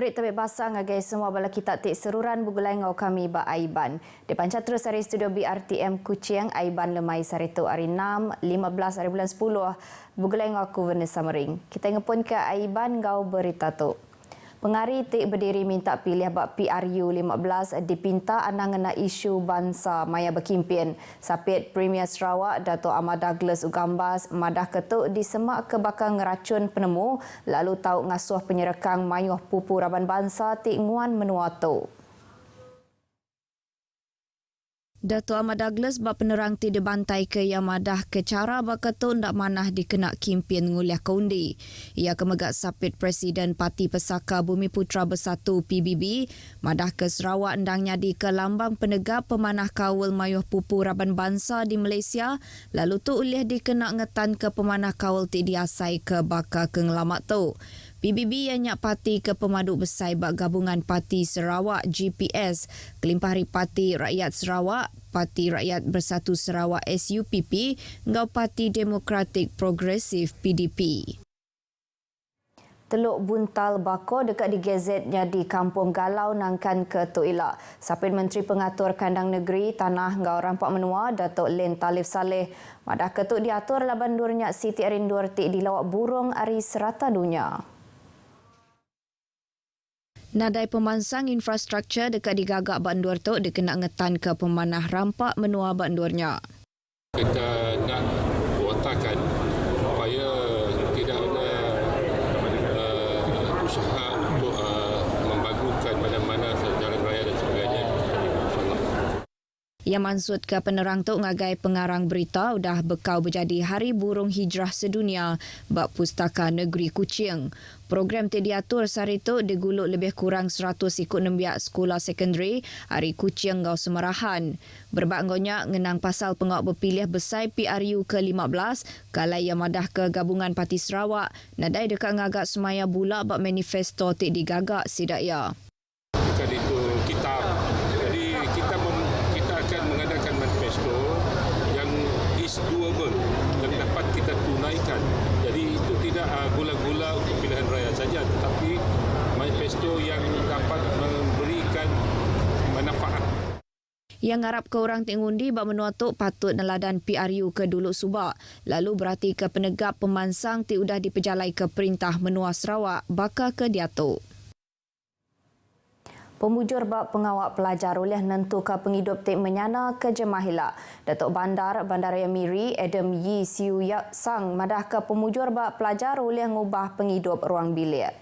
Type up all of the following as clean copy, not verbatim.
Merit tabik basah ngagai semua bala kita tik seruran bugulai ngau kami ba Aiban. Di pancat terus dari studio BRTM Kuching, Aiban lemai saritu hari 6, 15 hari bulan 10 bugulai ngau aku Vanessa Mering. Kita ngepun ke Aiban ngau berita tu. Pengari tik berdiri minta pilih bak PRU 15 dipinta anang ngena isu bangsa maya berkimpin. Sapit Premier Sarawak Dato' Ahmad Douglas Ugambas madah ketuk disemak ke bakal ngeracun penemu lalu tahu ngasuh penyerekang mayuh pupu Raban Bangsa tik nguan menua tu. Dato' Ahmad Douglas bak penerang ti dibantai ke yang madah ke cara bak ketuk ndak manah dikena kimpin nguliah kaundi. Ia kemegak sapit Presiden Parti Pesaka Bumi Putra Bersatu PBB madah ke Sarawak ndang nyadi ke lambang penegak pemanah kawal mayuh pupu Raban Bangsa di Malaysia lalu tu ulih dikena ngetan ke pemanah kawal ti diasai ke baka ke ngelamat tu. PBB yang nyak parti ke pemadu besai bak gabungan Parti Sarawak GPS, Kelimpahari Parti Rakyat Sarawak, Parti Rakyat Bersatu Sarawak SUPP, ngau Parti Demokratik Progresif PDP. Teluk Buntal Bako dekat di gazetnya di Kampung Galau nangkan ke Tuilak. Sapit Menteri Pengatur Kandang Negeri Tanah Ngau Rampak Menua Datuk Len Talif Saleh madah ketuk diatur laban durnya Siti Arindur tik di lawak burung ari serata dunia. Nadai pemansang infrastruktur dekat digagak bandur tu dikena ngetan ke pemanah rampak menua bandurnya. Kita nak watakkan supaya tidak ada usaha untuk membangunkan mana-mana jalan raya dan sebagainya. Ia maksud ke penerang tu ngagai pengarang berita udah bekau berjadi Hari Burung Hijrah Sedunia bak Pustaka Negeri Kuching. Program ti diatur sehari tu diguluk lebih kurang 100 ikut nembiak sekolah sekondari Hari Kuching Ngau Semarahan. Berbak ngaunya ngenang pasal pengawak berpilih besai PRU ke-15 kalai yang madah ke Gabungan Parti Sarawak nadai dekat ngagak semaya bula bak manifesto ti digagak sidaya. Bukan itu kitab. Jadi kita akan mengadakan manifesto yang is doable dan dapat kita tunaikan. Jadi itu tidak gula-gula untuk pilihan raya saja, tetapi manifesto yang dapat memberikan manfaat. Yang ngarap ke orang tengundi bak menua tu patut neladan PRU ke dulu subak. Lalu berarti ke penegak pemansang ti udah dipejalai ke Perintah Menua Sarawak baka ke diatuk. Pemujur bak pengawak pelajar oleh nentukan penghidup tik menyana ke Jemahila. Datuk Bandaraya Miri Adam Yi Siu Yak Sang madah ke pemujur bak pelajar oleh ngubah penghidup ruang bilik.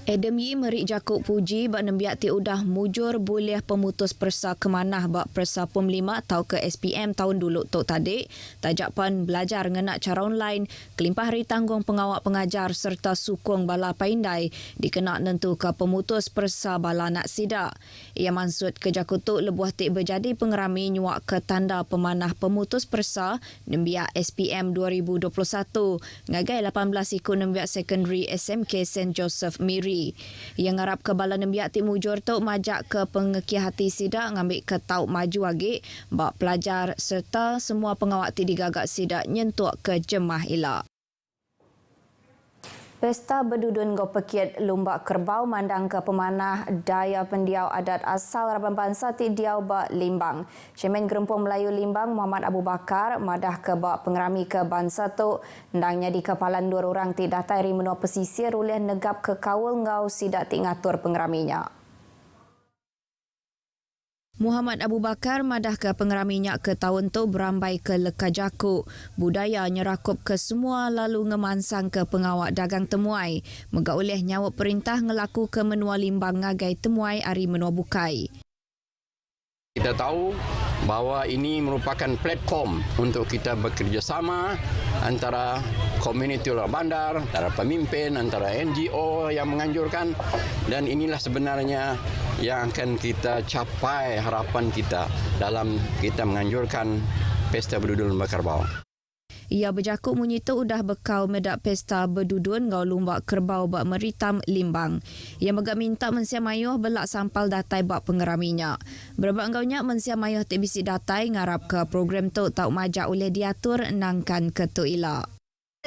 Adam Yi merik jakuk puji bak nembiak ti udah mujur boleh pemutus persa kemanah bak persa POM 5 atau ke SPM tahun dulu tok tadik, tajapan belajar ngenak cara online, kelimpah hari tanggung pengawak pengajar serta sukong bala paindai dikena nentu ke pemutus persa bala nak sidak. Ia maksud ke jakuk tu lebuh tik berjadi pengerami nyuak ke tanda pemanah pemutus persa nembiak SPM 2021 ngagai 18 ikut nembiak sekondari SMK St. Joseph Miri. Yang ngarap ke bala nembiak ti mujur tu majak ke pengekiah hati sidak ngambil ke tauk maju lagi bak pelajar serta semua pengawak ti digagak sidak nyentuak ke Jemahila. Pesta berdudun Ngau Pekit Lumbak Kerbau mandang ke pemanah daya pendiau adat asal Raban Bangsa ti diau bak Limbang. Chairman Gerempung Melayu Limbang Muhammad Abu Bakar madah ke bak pengerami ke bangsa tu ndangnya di kepalan dua orang ti datai menua pesisir oleh negap ke kawul ngau sidak ti ngatur pengeraminya. Muhammad Abu Bakar madah ke pengeraminya ke tahun tu berambai ke leka jakuk. Budaya nyerakup ke semua lalu ngemansang ke pengawak dagang temuai. Mega oleh nyawa perintah ngelaku ke menua Limbang ngagai temuai ari menua bukai. Kita tahu bahawa ini merupakan platform untuk kita bekerjasama antara komuniti luar bandar, antara pemimpin, antara NGO yang menganjurkan, dan inilah sebenarnya yang akan kita capai harapan kita dalam kita menganjurkan Pesta Berdudun Lumbak Kerbau. Ia berjakuk munyi tu udah bekau medak pesta berdudun ngau lumbak kerbau bak meritam Limbang. Ia megak minta mensia mayuh belak sampal datai bak pengeraminya. Berbak ngaunya mensia mayuh tak bisi datai ngarap ke program tu tak majak oleh diatur nangkan ke tu ilak.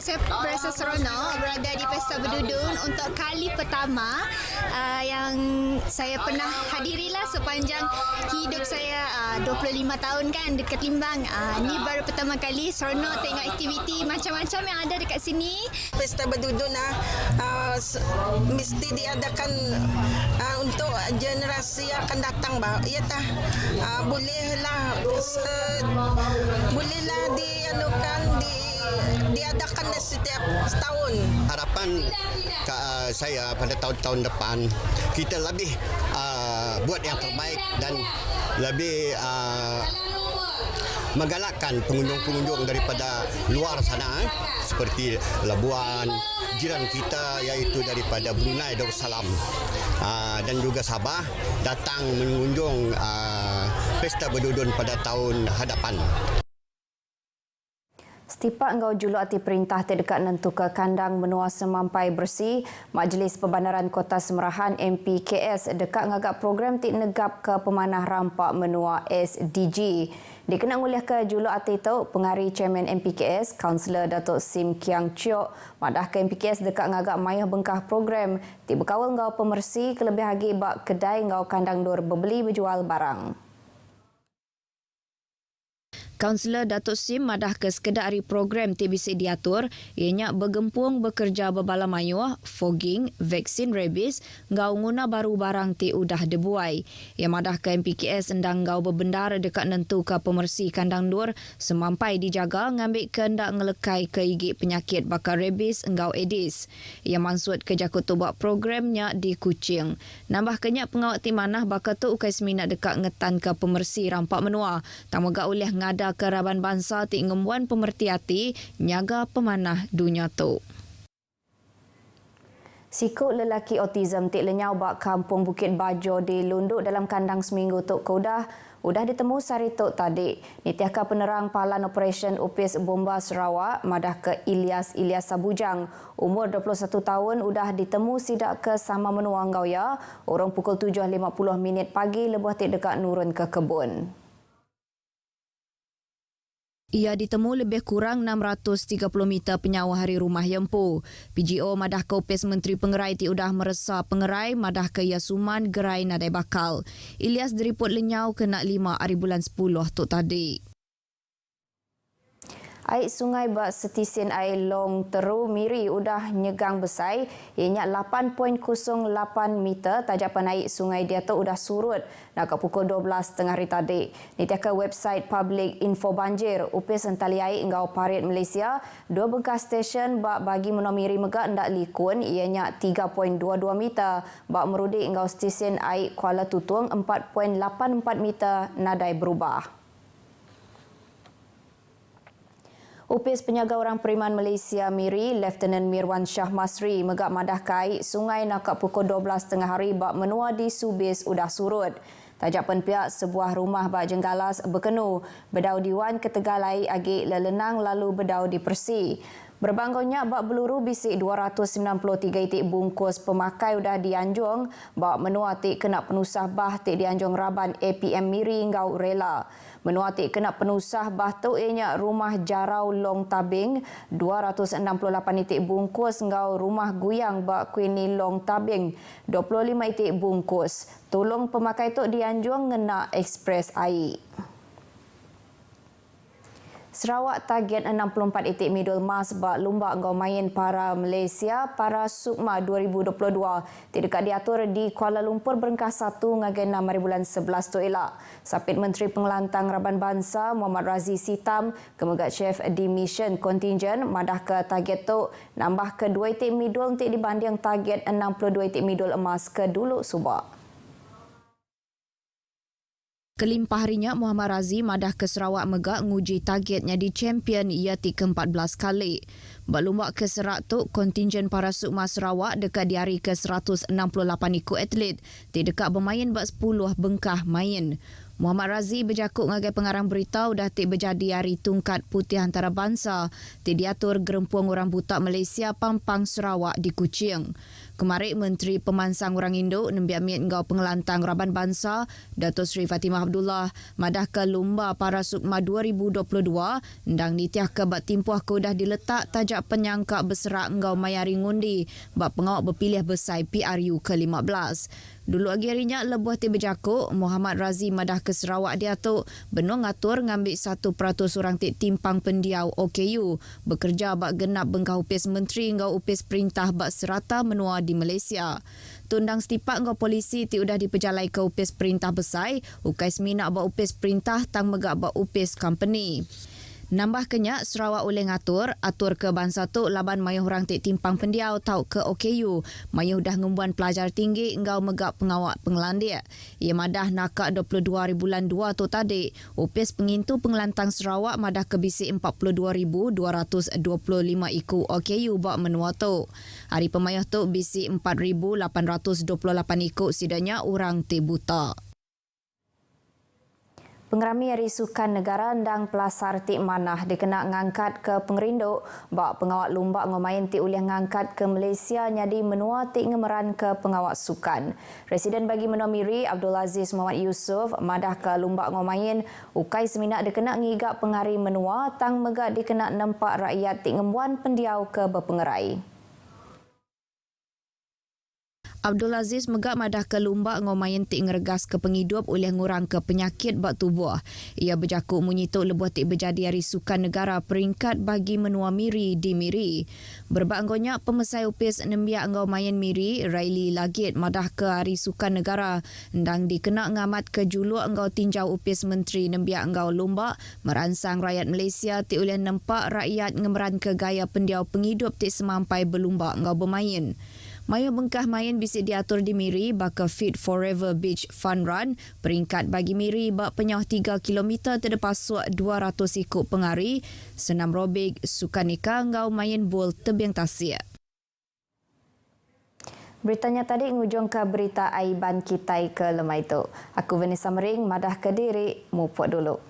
Saya berasa seronok berada di Pesta Berdudun untuk kali pertama yang saya pernah hadirilah sepanjang hidup saya 25 tahun kan dekat Limbang. Ni baru pertama kali seronok tengok aktiviti macam-macam yang ada dekat sini. Pesta Berdudun mesti diadakan untuk generasi yang akan datang. Ya tah, bolehlah diadakan setiap setahun. Harapan saya pada tahun-tahun depan kita lebih buat yang terbaik dan lebih menggalakkan pengunjung-pengunjung daripada luar sana seperti Labuan, jiran kita iaitu daripada Brunei Darussalam dan juga Sabah datang mengunjung Pesta Berdudun pada tahun hadapan. Setipak ngau juluk perintah terdekat nentuka kandang menua semampai bersih, Majlis Perbandaran Kota Semerahan MPKS dekat ngagak program tik negap ke pemanah rampak menua SDG. Dikenang oleh ke juluk itu pengari Chairman MPKS, Kaunselor Datuk Sim Kiang Chiok, madah ke MPKS dekat ngagak mayah bengkah program tik berkawal ngau pemersi kelebih hagi bak kedai ngau kandang dor berbeli berjual barang. Kaunselor Datuk Sim madah ke sekedar hari program TBC diatur, ianya bergempung bekerja berbala mayuh, fogging, vaksin rabies, ngau guna baru barang ti udah debuai. Ia madah ke MPKS endang ngau berbendar dekat nentu ke pemersi kandang dur semampai dijaga ngambil kehendak ngelekai ke igik penyakit bakal rabies ngau Aedes. Ia maksud ke jakut tu buat programnya di Kuching. Nambah kenyak pengawat ti manah bakal tu ukai seminat dekat ngetan ke pemersi rampak menua. Tamagak oleh ngada keraban bangsa ti ngembuan pemerti hati nyaga pemanah dunia tu. Sikut lelaki autism tik lenyau bak kampung Bukit Bajo di Lunduk dalam kandang seminggu tok kaudah ditemu sari tok tadi. Nitiaka penerang Pahalan Operation Upis Bomba Sarawak madah ke Ilyas Sabujang. Umur 21 tahun udah ditemu sidak ke sama menua Ngauya. Orang pukul 7.50 pagi lebuh tik dekat nurun ke kebun. Ia ditemu lebih kurang 630 meter penyawa hari rumah Yempu. PGO madah ke Opis Menteri Pengerai ti udah meresa pengerai madah ke Yasuman gerai nadai bakal. Ilyas diriput lenyau kena 5 hari bulan 10 tu tadi. Air sungai bak setisen air Long Teru Miri udah nyegang besai, ianya 8.08 meter. Tajapan air sungai dia tu udah surut nak ke pukul 12 tengah hari tadi. Nitiaka website Public Info Banjir, Upis Entali Air Engau Parit Malaysia, 2 bekas stesen bak bagi menua Miri megak ndak likun, ianya 3.22 meter. Bak merudik engau stesen air Kuala Tutung 4.84 meter nadai berubah. Upis Penjaga Orang Periman Malaysia Miri, Lieutenant Mirwan Shah Masri megak madah kai sungai nak pukul 12 tengah hari bak menua di Subis udah surut. Tajapan pihak sebuah rumah bak Jenggalas berkenu, bedau diwan ketegalai agi lelenang lalu bedau dipersi. Berbanggonya bak Beluru bisik 293 itik bungkus pemakai udah dianjung, bak menua tik kena penusah bah tik dianjung Raban APM Miri ngau rela. Menua tik kena penusah bah tu ianya rumah Jarau Long Tabing 268 itik bungkus ngau rumah Guyang bak Kuini Long Tabing 25 itik bungkus. Tolong pemakai tu dianjung ngena ekspres air. Sarawak target 64 itik medal emas bak lumba ngau main para Malaysia para Sukma 2022 tidak diatur di Kuala Lumpur berengkah 1 ngagai 6 hari bulan 11 tu elak. Sapit Menteri Pengelantang Raban Bangsa Muhammad Razi Sitam kemegat chef di mission contingent madah ke target tu nambah ke 2 itik medal untuk dibanding target 62 itik medal emas ke dulu subak. Kelimpah harinya Muhammad Razi madah ke Sarawak megak nguji targetnya di champion ia ke-14 kali. Berlumba ke Serak tu kontingen para Sukma Sarawak dekat di hari ke-168 ikut atlet. Dekat bermain bak 10 bengkah main. Muhammad Razi berjakuk ngagai pengarang berita udah tik berjadi hari tungkat putih antarabangsa. Tik diatur gerempung orang butak Malaysia Pampang Sarawak di Kuching. Kemarin Menteri Pemansang Orang Induk nembiak miat ngau pengelantang Raban Bangsa Datuk Seri Fatimah Abdullah madah ke Lumba Para Sukma 2022 ndang nitiah ke bak timpuah ke dah diletak tajak penyangka berserak ngau mayari ngundi bak pengawak berpilih besai PRU ke-15. Dulu lagi harinya lebuh ti berjakuk Muhammad Razi madah ke Sarawak diatuk benua ngatur ngambil 1% orang tik timpang pendiau OKU bekerja bak genap bengkah upis menteri ngau upis perintah bak serata menua di Malaysia. Tundang setipak ngau polisi ti udah dipejalai ke upis perintah besai ukai seminak bak upis perintah tang megak bak upis company. Nambah kenyak Sarawak oleh atur ke bangsa tu laban mayuh orang tik timpang pendiau tau ke OKU. Mayuh dah ngembuan pelajar tinggi engkau megak pengawak pengelandia. Ia madah nakak 22 hari bulan 2 tu tadi. Upis pengintu pengelantang Sarawak madah ke bisi 42,225 iku OKU bak menua tu. Hari pemayuh tu bisi 4,828 iku sidanya orang tik buta. Pengerami Hari Sukan Negara ndang pelasar Tik Manah dikena ngangkat ke pengerinduk bak pengawak lumba ngomain Tik uliah ngangkat ke Malaysia nyadi menua Tik ngemeran ke pengawak sukan. Residen bagi Menua Miri Abdul Aziz Muhammad Yusof madah ke lumba ngomain ukai seminak dikena ngigak pengari menua tang megak dikena nampak rakyat Tik ngembuan pendiau ke berpengerai. Abdul Aziz megak madah ke lumba ngomain Tik ngeregas ke penghidup oleh ngurang ke penyakit bak tubuh. Ia berjakuk menyituk lebuh Tik berjadi Hari Sukan Negara peringkat bagi Menua Miri di Miri. Berbak anggonya pemesai upis nembiak ngomain Miri, Raili Lagit madah ke Hari Sukan Negara ndang dikena ngamat ke juluk engkau tinjau upis menteri nembiak engkau lumba meransang rakyat Malaysia Tik oleh nampak rakyat ngemeran ke gaya pendiau penghidup Tik semampai berlumba engkau bermain. Mayuh bengkah main bisik diatur di Miri baka Fit Forever Beach Fun Run peringkat bagi Miri bak penyauh 3 km terdepas suak 200 ikut pengari senam robik sukan ika ngau main bol tebing tasik. Beritanya tadi ngujung ke berita aiban kita ke lemai tu. Aku Vanessa Mering madah ke diri mupuk dulu.